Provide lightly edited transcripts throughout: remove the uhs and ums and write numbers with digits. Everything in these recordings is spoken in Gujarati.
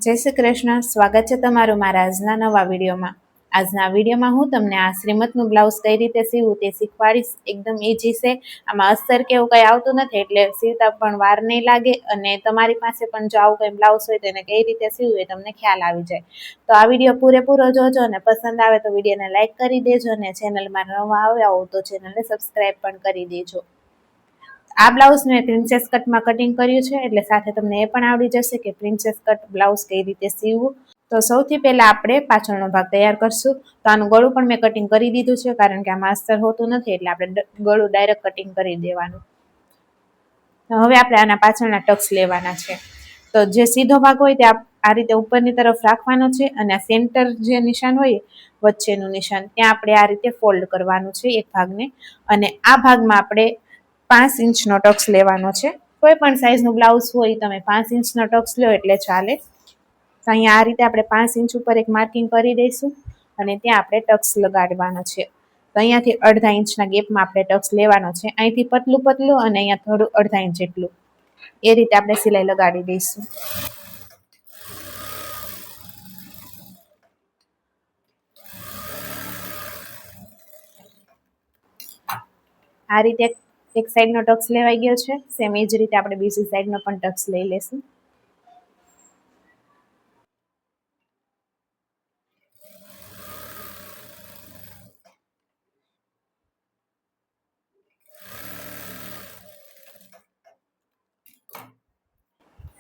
જય શ્રી કૃષ્ણ. સ્વાગત છે તમારું મારા આજના નવા વિડીયોમાં. આજના વિડીયોમાં હું તમને આ શ્રીમતનું બ્લાઉઝ કઈ રીતે સીવું તે શીખવાડીશ. એકદમ ઈઝી છે. આમાં અસ્તર કે એવું કંઈ આવતું નથી, એટલે સીવતા પણ વાર નહીં લાગે અને તમારી પાસે પણ જો આવું કંઈ બ્લાઉઝ હોય તો એને કઈ રીતે સીવવું એ તમને ખ્યાલ આવી જાય. તો આ વિડીયો પૂરેપૂરો જોજો અને પસંદ આવે તો વિડીયોને લાઇક કરી દેજો અને ચેનલમાં નવા આવ્યા હો તો ચેનલને સબસ્ક્રાઈબ પણ કરી દેજો. આ બ્લાઉઝ મેં પ્રિન્સેસ કટમાં કટિંગ કર્યું છે, એટલે સાથે તમને એ પણ આવડી જશે કે પ્રિન્સેસ કટ બ્લાઉઝ કઈ રીતે સીવવું. તો સૌથી પહેલા આપણે પાછળનો ભાગ તૈયાર કરશું. તો આનું ગળું પણ મેં કટિંગ કરી દીધું છે, કારણ કે આમાં અસ્તર હોતું નથી, એટલે આપણે ગળું ડાયરેક્ટ કટિંગ કરી દેવાનું. તો હવે આપણે આના પાછળના ટક્સ લેવાના છે. તો જે સીધો ભાગ હોય તે આ રીતે ઉપરની તરફ રાખવાનો છે, અને આ સેન્ટર જે નિશાન હોય વચ્ચેનું નિશાન ત્યાં આપણે આ રીતે ફોલ્ડ કરવાનું છે એક ભાગને, અને આ ભાગમાં આપણે 5 ઇંચનો ટક્સ લેવાનો છે. કોઈ પણ સાઈઝનું બ્લાઉઝ હોય તમે 5 ઇંચનો ટક્સ લો એટલે ચાલે. તો અહીંયા આ રીતે આપણે 5 ઇંચ ઉપર એક માર્કિંગ કરી દઈશું અને ત્યાં આપણે ટક્સ લગાડવાનો છે. તો અહીંયાથી અડધા ઇંચના ગેપમાં આપણે ટક્સ લેવાનો છે. અહીંથી પતલું પતલું અને અહીંયા થોડું અડધા ઇંચ જેટલું, એ રીતે આપણે સિલાઈ લગાડી દઈશું. આ રીતે એક સાઈડનો ટક્સ લેવાઈ ગયો છે. સેમ એ જ રીતે આપણે બીજી સાઈડનો પણ ટક્સ લઈ લેશું.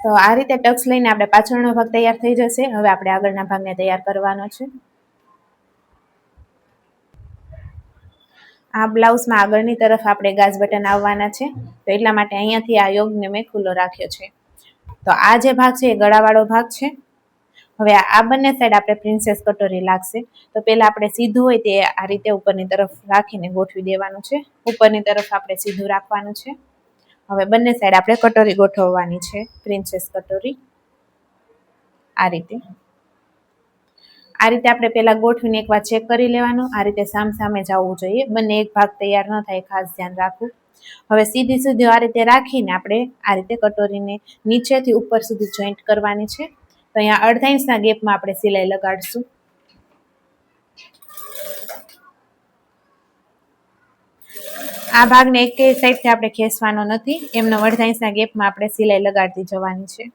તો આ રીતે ટક્સ લઈને આપણે પાછળનો ભાગ તૈયાર થઈ જશે. હવે આપણે આગળના ભાગને તૈયાર કરવાનો છે. આ બ્લાઉઝમાં આગળની તરફ આપણે ગાજ બટન આવવાના છે, તો એટલા માટે અહીંયાથી આ યોગને મેં ખુલ્લો રાખ્યો છે. તો આ જે ભાગ છે એ ગળાવાળો ભાગ છે. હવે આ બંને સાઈડ આપણે પ્રિન્સેસ કટોરી લાગશે. તો પહેલા આપણે સીધું હોય તે આ રીતે ઉપરની તરફ રાખીને ગોઠવી દેવાનું છે. ઉપરની તરફ આપણે સીધું રાખવાનું છે. હવે બંને સાઈડ આપણે કટોરી ગોઠવવાની છે, પ્રિન્સેસ કટોરી આ રીતે. આ રીતે આપણે પહેલા ગોઠવીને એકવાર ચેક કરી લેવાનું. આ રીતે સામે જ આવવું જોઈએ, બંને એક ભાગ તૈયાર ન થાય, ખાસ ધ્યાન રાખવું. હવે સીધી આ રીતે રાખીને આપણે આ રીતે કટોરીને નીચેથી ઉપર સુધી જોઈન્ટ કરવાની છે. તો અહીંયા અડધા ઇંચના ગેપમાં આપણે સિલાઈ લગાડશું. આ ભાગને એક સાઈડથી આપણે ખેંચવાનો નથી, એમનો અડધા ઇંચના ગેપમાં આપણે સિલાઈ લગાડતી જવાની છે.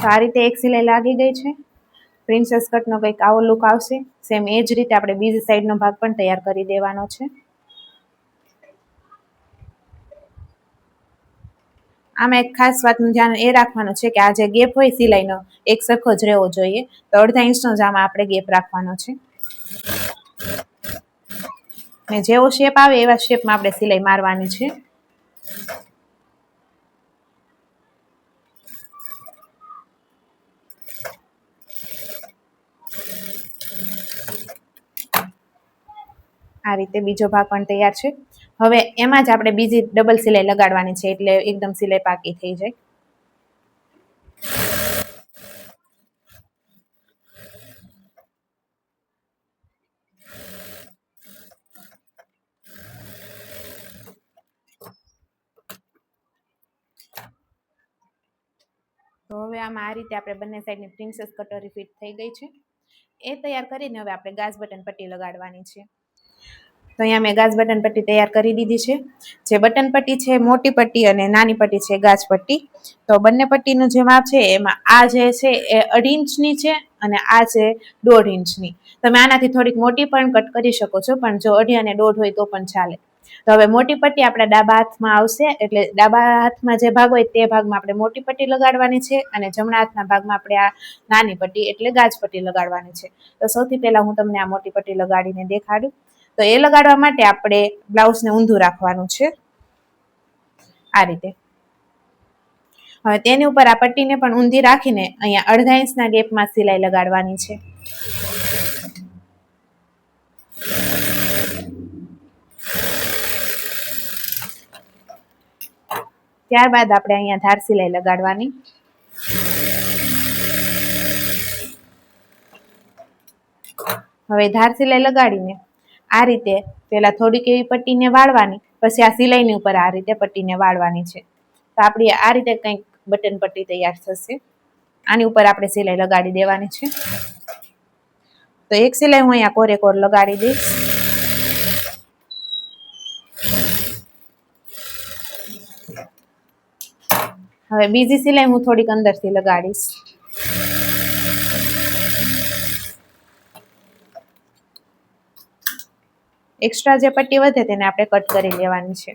તો આ રીતે એક સિલાઈ લાગી ગઈ છે. પ્રિન્સેસ કટનો કંઈક આવો લુક આવશે. સેમ એ જ રીતે આપણે બીજી સાઈડનો ભાગ પણ તૈયાર કરી દેવાનો છે. આમાં એક ખાસ વાતનું ધ્યાન એ રાખવાનું છે કે આ જે ગેપ હોય સિલાઈનો એક સરખો જ રહેવો જોઈએ. તો અડધા ઇંચનો જ આમાં આપણે ગેપ રાખવાનો છે. ને જેવો શેપ આવે એવા શેપમાં આપણે સિલાઈ મારવાની છે. આ રીતે બીજો ભાગ પણ તૈયાર છે. હવે એમાં જ આપણે બીજી ડબલ સિલાઈ લગાડવાની છે, એટલે એકદમ સિલાઈ પાકી થઈ જાય. તો હવે આમાં આ રીતે આપણે બંને સાઈડની પ્રિન્સેસ કટોરી ફિટ થઈ ગઈ છે. એ તૈયાર કરીને હવે આપણે ગાજ બટન પટ્ટી લગાડવાની છે. તો અહીંયા મેં ગાજ બટન પટ્ટી તૈયાર કરી દીધી છે. જે બટન પટ્ટી છે મોટી પટ્ટી અને નાની પટ્ટી છે ગાજ પટ્ટી. તો બંને પટ્ટીનું જે માપ છે એમાં આ જે છે એ 2.5 ઇંચની છે અને આ છે 1.5 ઇંચની. તમે આનાથી થોડીક મોટી પણ કટ કરી શકો છો, પણ જો 2.5 અને 1.5 હોય તો પણ ચાલે. તો હવે મોટી પટ્ટી આપણા ડાબા હાથમાં આવશે, એટલે ડાબા હાથમાં જે ભાગ હોય તે ભાગમાં આપણે મોટી પટ્ટી લગાડવાની છે, અને જમણા હાથના ભાગમાં આપણે આ નાની પટ્ટી એટલે ગાજ પટ્ટી લગાડવાની છે. તો સૌથી પહેલા હું તમને આ મોટી પટ્ટી લગાડીને દેખાડું. તો એ લગાડવા માટે આપણે બ્લાઉઝને ઊંધું રાખવાનું છે આ રીતે. હવે તેની ઉપર આ પટ્ટીને પણ ઊંધી રાખીને અહીંયા અડધા ઇંચના ગેપમાં સિલાઈ લગાડવાની છે. ત્યારબાદ આપણે અહીંયા ધાર સિલાઈ લગાડવાની. હવે ધાર સિલાઈ લગાડીને આ રીતે પેલા થોડીક એવી પટ્ટીને વાળવાની, પછી આ સિલાઈની ઉપર આ રીતે પટ્ટીને વાળવાની છે. તો આપણી આ રીતે કંઈક બટન પટ્ટી તૈયાર થશે. આની ઉપર આપણે સિલાઈ લગાડી દેવાની છે. તો એક સિલાઈ હું અહીંયા કોરે કોર લગાડી દઈશ. હવે બીજી સિલાઈ હું થોડીક અંદરથી લગાડીશ. એક્સ્ટ્રા જે પટ્ટી વધે તેને આપણે કટ કરી લેવાની છે.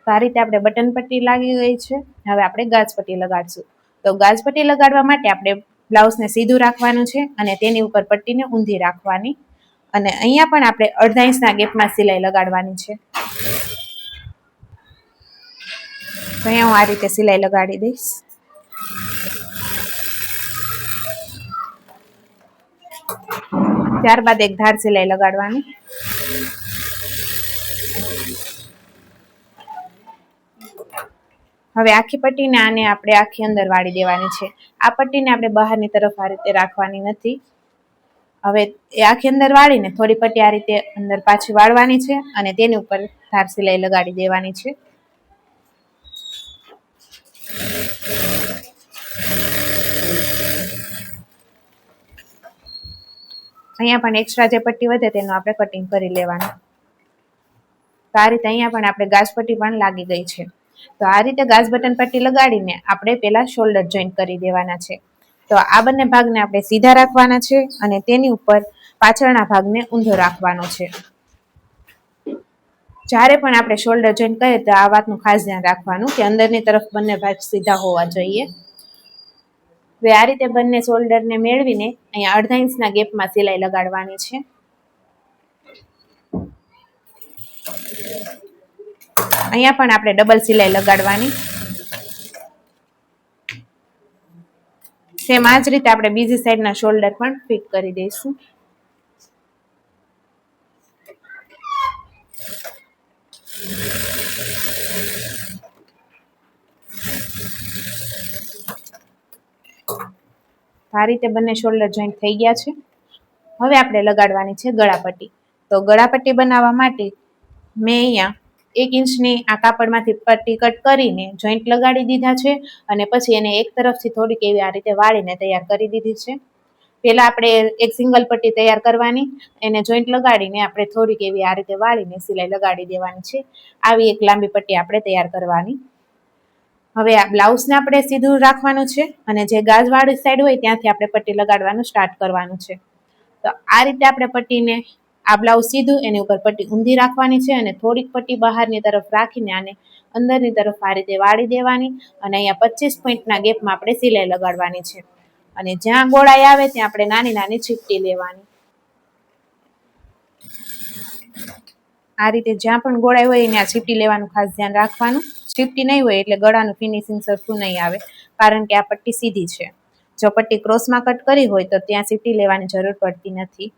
તો આ રીતે આપણે બટન પટ્ટી લાગી ગઈ છે. હવે આપણે ગાજ પટ્ટી લગાડશું. તો ગાજ પટ્ટી લગાડવા માટે આપણે બ્લાઉઝને સીધું રાખવાનું છે અને તેની ઉપર પટ્ટીને ઊંધી રાખવાની, અને અહીંયા પણ આપણે અડધા ઇંચના ગેપમાં સિલાઈ લગાડવાની છે. તો અહીંયા હું આ રીતે સિલાઈ લગાડી દઈશ. ત્યારબાદ એક ધાર સિલાઈ લગાડવાની. હવે આખી પટ્ટીને આને આપણે આખી અંદર વાળી દેવાની છે. આ પટ્ટીને આપણે બહારની તરફ આ રીતે રાખવાની નથી. હવે એ આખી અંદર વાળીને થોડી પટ્ટી આ રીતે અંદર પાછી વાળવાની છે અને તેની ઉપર ધાર સિલાઈ લગાડી દેવાની છે. અહીંયા પણ એક્સ્ટ્રા જે પટ્ટી વધે તેનું આપણે કટિંગ કરી લેવાનું. તો આ રીતે અહીંયા પણ આપણે ગાજ પટ્ટી પણ લાગી ગઈ છે. તો આ રીતે ગાજ બટન પટ્ટી લગાડીને આપણે પેલા શોલ્ડર જોઈન્ટ કરી દેવાના છે. તો આ બંને ભાગને આપણે સીધા રાખવાના છે અને તેની ઉપર પાછળના ભાગને ઊંધો રાખવાનો છે. જ્યારે પણ આપણે શોલ્ડર જોઈન્ટ કરીએ તો આ વાતનું ખાસ ધ્યાન રાખવાનું કે અંદરની તરફ બંને ભાગ સીધા હોવા જોઈએ. હવે આ રીતે બંને શોલ્ડરને મેળવીને અહીંયા અડધા ઇંચના ગેપમાં સિલાઈ લગાડવાની છે. અહીંયા પણ આપણે ડબલ સિલાઈ લગાડવાની. સેમ આ જ રીતે આપણે બીજી સાઈડના શોલ્ડર પણ ફિટ કરી દઈશું. આ રીતે બંને શોલ્ડર જોઈન્ટ થઈ ગયા છે. હવે આપણે લગાડવાની છે ગળાપટ્ટી. તો ગળાપટ્ટી બનાવવા માટે મેં અહીંયા 1 ઇંચની આ કાપડમાંથી પટ્ટી કટ કરીને જોઈન્ટ લગાડી દીધા છે અને પછી એને એક તરફથી થોડીક એવી આ રીતે વાળીને તૈયાર કરી દીધી છે. પહેલા આપણે એક સિંગલ પટ્ટી તૈયાર કરવાની, એને જોઈન્ટ લગાડીને આપણે થોડીક એવી આ રીતે વાળીને સિલાઈ લગાડી દેવાની છે. આવી એક લાંબી પટ્ટી આપણે તૈયાર કરવાની. હવે આ બ્લાઉઝને આપણે સીધું રાખવાનું છે અને જે ગાજવાળી સાઈડ હોય ત્યાંથી આપણે પટ્ટી લગાડવાનું સ્ટાર્ટ કરવાનું છે. તો આ રીતે આપણે પટ્ટીને આ બ્લાઉઝ સીધું એની ઉપર પટ્ટી ઊંધી રાખવાની છે અને થોડીક પટ્ટી બહારની તરફ રાખીને આને અંદરની તરફ આ રીતે વાળી દેવાની અને અહીંયા 25 પોઈન્ટના ગેપમાં આપણે સિલાઈ લગાડવાની છે. અને જ્યાં ગોળાઈ આવે ત્યાં આપણે નાની નાની ચીપટી લેવાની. આ રીતે જ્યાં પણ ગોળાઈ હોય ત્યાં ચીપટી લેવાનું ખાસ ધ્યાન રાખવાનું. ચીપટી નહીં હોય એટલે ગળાનું ફિનિશિંગ સરખું નહીં આવે, કારણ કે આ પટ્ટી સીધી છે. જો પટ્ટી ક્રોસમાં કટ કરી હોય તો ત્યાં ચીપટી લેવાની જરૂર પડતી નથી.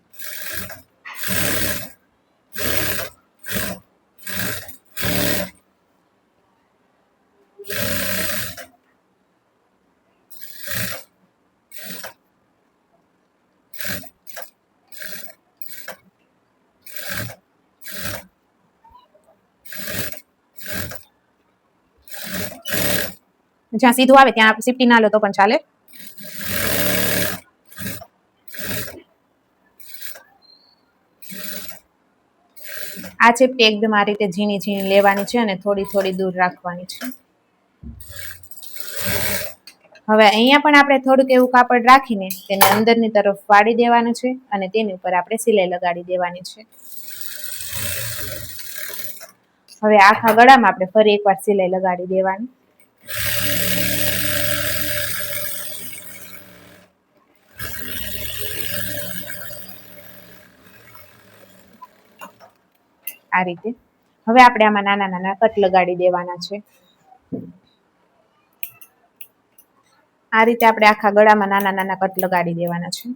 જ્યાં સીધું આવે ત્યાં ચીપટી ના લો તો પણ ચાલે. આ ચીપટી એકદમ આ રીતે ઝીણી ઝીણી લેવાની છે અને થોડી થોડી દૂર રાખવાની છે. હવે અહીંયા પણ આપણે થોડુંક એવું કાપડ રાખીને તેને અંદરની તરફ વાળી દેવાનું છે અને તેની ઉપર આપણે સિલાઈ લગાડી દેવાની છે. હવે આખા ગળામાં આપણે ફરી એકવાર સિલાઈ લગાડી દેવાની. આ રીતે હવે આપણે આમાં નાના નાના કટ લગાડી દેવાના છે. આ રીતે આપણે આખા ગળામાં નાના નાના કટ લગાડી દેવાના છે.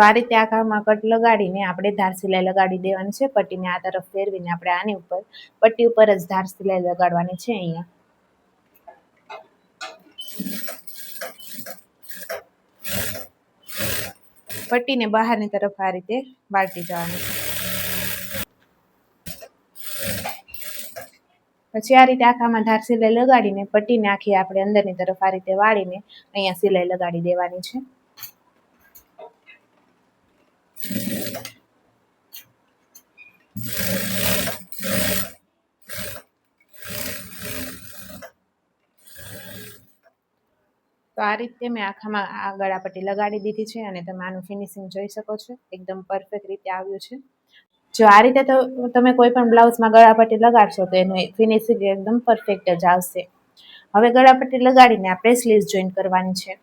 આ રીતે આખામાં કટ લગાડીને આપણે ધાર સિલાઈ લગાડી દેવાની છે. પટ્ટીને આ તરફ ફેરવીને આપણે આની ઉપર પટ્ટી ઉપર જ ધાર સિલાઈ લગાડવાની છે. અહીંયા પટ્ટીને બહારની તરફ આ રીતે વાળતી જવાની છે. પછી આ રીતે આખામાં ધાર સિલાઈ લગાડીને પટ્ટીને આખી આપણે અંદરની તરફ આ રીતે વાળીને અહીંયા સિલાઈ લગાડી દેવાની છે. તો આ રીતે મેં આખામાં આ ગળાપટ્ટી લગાડી દીધી છે અને તમે આનું ફિનિશિંગ જોઈ શકો છો. એકદમ પરફેક્ટ રીતે આવ્યું છે. જો આ રીતે તો તમે કોઈ પણ બ્લાઉઝમાં ગળાપટ્ટી લગાડશો તો એનું ફિનિશિંગ એકદમ પરફેક્ટ જ આવશે. હવે ગળાપટ્ટી લગાડીને આપણે સ્લીવ્સ જોઈન્ટ કરવાની છે.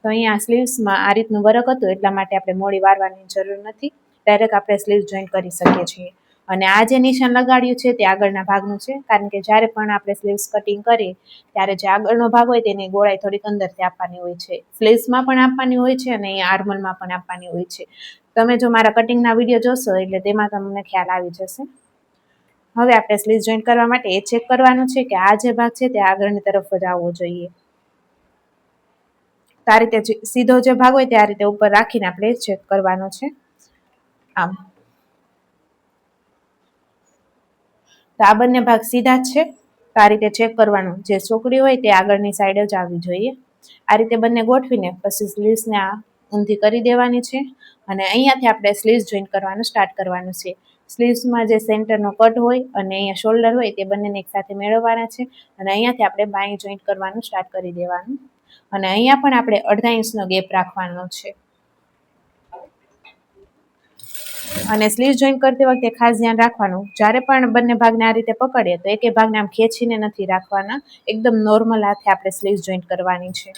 તો અહીંયા સ્લીવ્સમાં આ રીતનું વર્ક હતું એટલા માટે આપણે મોડી વારવાની જરૂર નથી. ડાયરેક્ટ આપણે સ્લીવ્સ જોઈન્ટ કરી શકીએ છીએ. અને આ જે નિશાન લગાડ્યું છે તે આગળના ભાગનું છે, કારણ કે જ્યારે પણ આપણે સ્લીવ્સ કટિંગ કરીએ ત્યારે જે આગળનો ભાગ હોય તેની ગોળાઈ થોડીક અંદરથી આપવાની હોય છે. સ્લીવ્સમાં પણ આપવાની હોય છે અને અહીંયા આર્મલમાં પણ આપવાની હોય છે. તમે જો મારા કટિંગના વિડીયો જોશો એટલે તેમાં તમને ખ્યાલ આવી જશે. હવે આપણે સ્લીવ્સ જોઈન્ટ કરવા માટે એ ચેક કરવાનું છે કે આ જે ભાગ છે તે આગળની તરફ જ આવવો જોઈએ. તો આ રીતે સીધો જે ભાગ હોય તે આ રીતે ઉપર રાખીને આપણે ચેક કરવાનો છે. આમ તો આ બંને ભાગ સીધા જ છે. તો આ રીતે ચેક કરવાનું, જે ચોકડી હોય તે આગળની સાઈડ જ આવવી જોઈએ. આ રીતે બંને ગોઠવીને પછી સ્લીવ્સને આ ઊંધી કરી દેવાની છે અને અહીંયાથી આપણે સ્લીવ્સ જોઈન્ટ કરવાનું સ્ટાર્ટ કરવાનું છે. સ્લીવ્સમાં જે સેન્ટરનો કટ હોય અને અહીંયા શોલ્ડર હોય તે બંનેને એકસાથે મેળવવાના છે અને અહીંયાથી આપણે બાંય જોઈન્ટ કરવાનું સ્ટાર્ટ કરી દેવાનું. અને અહીંયા પણ આપણે અડધા ઇંચનો ગેપ રાખવાનો છે. અને સ્લીવ જોઈન્ટ કરતી વખતે ખાસ ધ્યાન રાખવાનું, જ્યારે પણ બંને ભાગને આ રીતે પકડીએ તો એકે ભાગને આમ ખેંચીને નથી રાખવાના. એકદમ નોર્મલ હાથે આપણે સ્લીવ જોઈન્ટ કરવાની છે.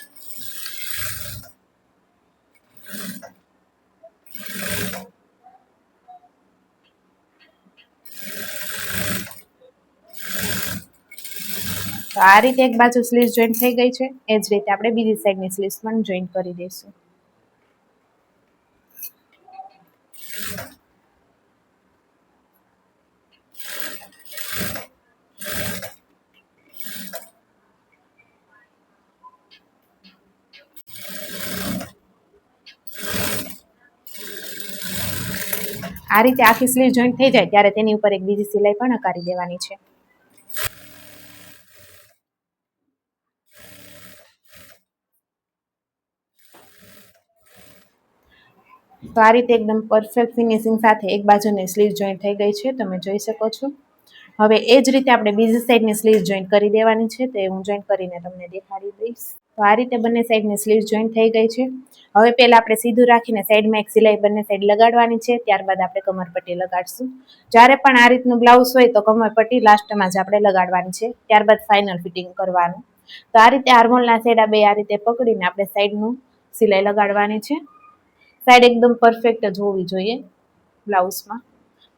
તો આ રીતે એક બાજુ સ્લીવ જોઈન્ટ થઈ ગઈ છે. એ જ રીતે આપણે બીજી સાઈડની સ્લીવ્સ પણ જોઈન્ટ કરી દઈશું. આ રીતે આખી સ્લીવ જોઈન્ટ થઈ જાય ત્યારે તેની ઉપર એક બીજી સિલાઈ પણ કરી દેવાની છે. તો આ રીતે એકદમ પરફેક્ટ ફિનિશિંગ સાથે એક બાજુની સ્લીવ જોઈન્ટ થઈ ગઈ છે, તમે જોઈ શકો છો. હવે એ જ રીતે આપણે બીજી સાઈડની સ્લીવ જોઈન્ટ કરી દેવાની છે. તે હું જોઈન્ટ કરીને તમને દેખાડી દઈશ. તો આ રીતે બંને સાઈડની સ્લીવ જોઈન્ટ થઈ ગઈ છે. હવે પહેલા આપણે સીધું રાખીને સાઈડમાં એક સિલાઈ બંને સાઈડ લગાડવાની છે. ત્યારબાદ આપણે કમરપટ્ટી લગાડશું. જ્યારે પણ આ રીતનું બ્લાઉઝ હોય તો કમરપટ્ટી લાસ્ટમાં જ આપણે લગાડવાની છે. ત્યારબાદ ફાઇનલ ફિટિંગ કરવાનું. તો આ રીતે આર્મોલના છેડા બે આ રીતે પકડીને આપણે સાઈડનું સિલાઈ લગાડવાની છે. સાઈડ એકદમ પરફેક્ટ જ હોવી જોઈએ બ્લાઉઝમાં.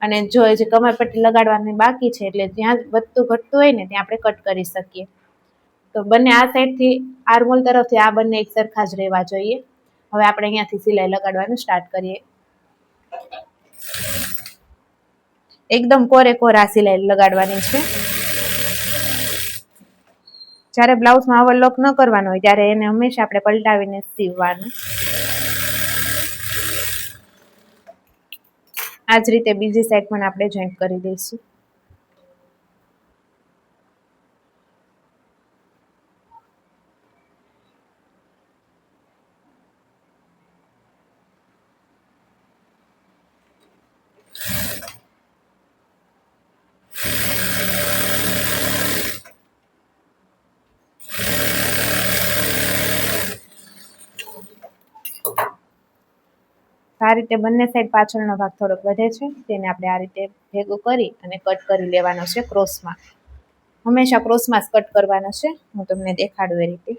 અને જો જે કમરપટ્ટી લગાડવાની બાકી છે એટલે જ્યાં વધતું ઘટતું હોય ને ત્યાં આપણે કટ કરી શકીએ. તો બંને આ સાઈડથી આર્મોલ તરફથી આ બંને એક સરખા જ રહેવા જોઈએ. હવે આપણે અહીંયાથી સિલાઈ લગાડવાનું સ્ટાર્ટ કરીએ. એકદમ કોરે કોરા સિલાઈ લગાડવાની છે. જ્યારે બ્લાઉઝમાં ઓવરલોક ન કરવાનો હોય ત્યારે એને હંમેશા આપણે પલટાવીને સીવવાનું. આ જ રીતે બીજી સાઈડ પણ આપણે જોઈન્ટ કરી દઈશું. આ રીતે બંને સાઈડ પાછળનો ભાગ થોડોક વધે છે, તેને આપણે આ રીતે ભેગું કરી અને કટ કરી લેવાનો છે ક્રોસમાં. હંમેશા ક્રોસમાં જ કટ કરવાનો છે. હું તમને દેખાડું એ રીતે.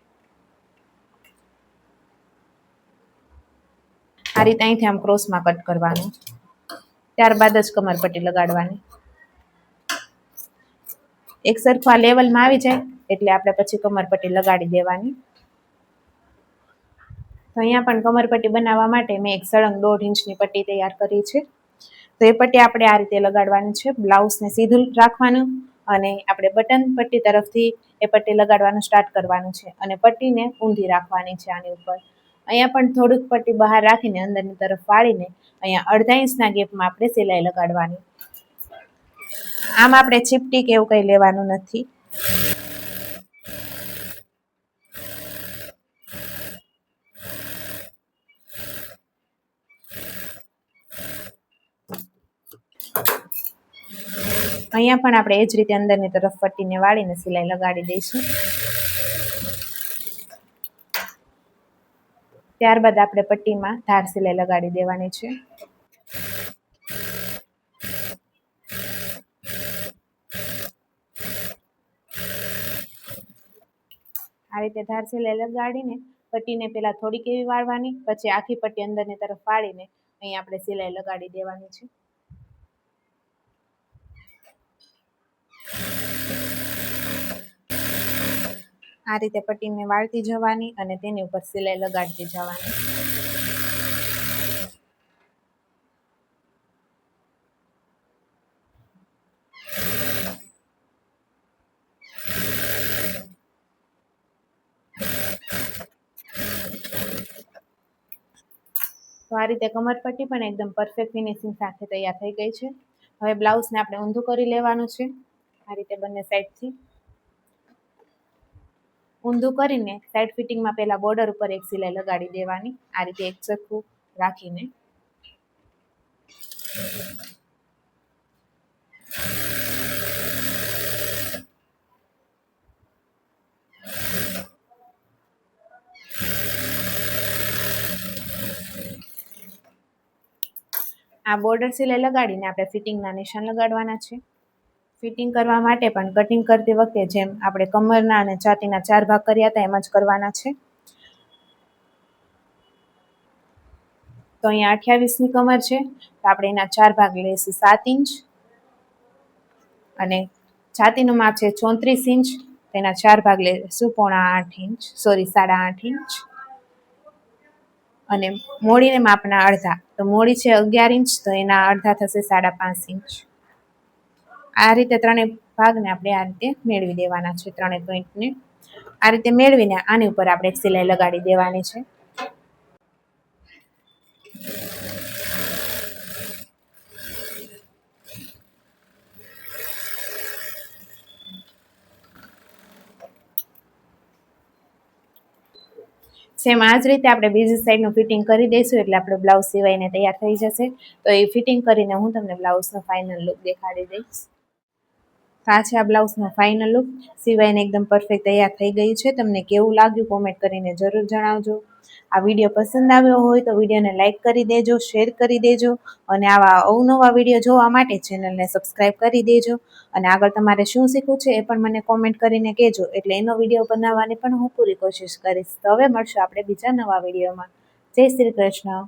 આ રીતે અહીંથી આમ ક્રોસમાં કટ કરવાનું. ત્યારબાદ જ કમરપટ્ટી લગાડવાની. એક સરખું આ લેવલમાં આવી જાય એટલે આપણે પછી કમરપટ્ટી લગાડી દેવાની. તો અહીંયા પણ કમરપટ્ટી બનાવવા માટે મેં એક સળંગ 1.5 ઇંચની પટ્ટી તૈયાર કરી છે. તો એ પટ્ટી આપણે આ રીતે લગાડવાની છે. બ્લાઉઝને સીધું રાખવાનું અને આપણે બટન પટ્ટી તરફથી એ પટ્ટી લગાડવાનું સ્ટાર્ટ કરવાનું છે અને પટ્ટીને ઊંધી રાખવાની છે આની ઉપર. અહીંયા પણ થોડુંક પટ્ટી બહાર રાખીને અંદરની તરફ વાળીને અહીંયા 1/2 ઇંચના ગેપમાં આપણે સિલાઈ લગાડવાની. આમ આપણે ચીપટી કે એવું કંઈ લેવાનું નથી. અહીંયા પણ આપણે એ જ રીતે અંદરની તરફ પટ્ટીને વાળીને સિલાઈ લગાડી દઈશું. ત્યારબાદ આપણે પટ્ટીમાં ધાર સિલાઈ લગાડી દેવાની છે. આ રીતે ધાર સિલાઈ લગાડીને પટ્ટીને પહેલા થોડીક એવી વાળવાની, પછી આખી પટ્ટી અંદરની તરફ વાળીને અહીં આપણે સિલાઈ લગાડી દેવાની છે. આ રીતે પટ્ટીને વાળતી જવાની અને તેની ઉપર સિલાઈ લગાડતી જવાની. તો આ રીતે કમરપટ્ટી પણ એકદમ પરફેક્ટ ફિનિશિંગ સાથે તૈયાર થઈ ગઈ છે. હવે બ્લાઉઝને આપણે ઊંધું કરી લેવાનું છે. આ રીતે બંને સાઈડથી ઊંધું કરીને સાઈડ ફિટિંગમાં પહેલા બોર્ડર ઉપર એક સિલાઈ લગાડી દેવાની. આ રીતે એક સરખું રાખીને આ બોર્ડર સિલાઈ લગાડીને આપણે ફિટિંગના નિશાન લગાડવાના છે. ફિટિંગ કરવા માટે પણ કટિંગ કરતી વખતે જેમ આપણે કમરના અને છાતીના 4 ભાગ કર્યા હતા એમ જ કરવાના છે. તો અહીંયા 28ની કમર છે, તો આપણે એના 4 ભાગ લઈશું 7 ઇંચ અને છાતીનું માપ છે 34 ઇંચ, તેના 4 ભાગ લઈશું 7.5 ઇંચ, સોરી 8.5 ઇંચ અને મોડીને માપના અડધા, તો મોડી છે 11 ઇંચ, તો એના અડધા થશે 5.5 ઇંચ. આ રીતે ત્રણેય ભાગને આપણે આ રીતે મેળવી દેવાના છે. ત્રણેય પોઈન્ટને આ રીતે મેળવીને આની ઉપર આપણે એક સિલાઈ લગાડી દેવાની છે. સેમ આ જ રીતે આપણે બીજી સાઈડનું ફિટિંગ કરી દઈશું એટલે આપણો બ્લાઉઝ સિવાઈને તૈયાર થઈ જશે. તો એ ફિટિંગ કરીને હું તમને બ્લાઉઝનો ફાઇનલ લુક દેખાડી દઈશ. આ છે આ બ્લાઉઝનો ફાઇનલ લુક. સિવાઈને એકદમ પરફેક્ટ તૈયાર થઈ ગયું છે. તમને કેવું લાગ્યું કોમેન્ટ કરીને જરૂર જણાવજો. આ વિડીયો પસંદ આવ્યો હોય તો વિડીયોને લાઇક કરી દેજો, શેર કરી દેજો અને આવા અવનવા વિડીયો જોવા માટે ચેનલને સબસ્ક્રાઈબ કરી દેજો. અને આગળ તમારે શું શીખવું છે એ પણ મને કોમેન્ટ કરીને કહેજો, એટલે એનો વિડીયો બનાવવાની પણ હું પૂરી કોશિશ કરીશ. તો હવે મળશું આપણે બીજા નવા વિડીયોમાં. જય શ્રી કૃષ્ણ.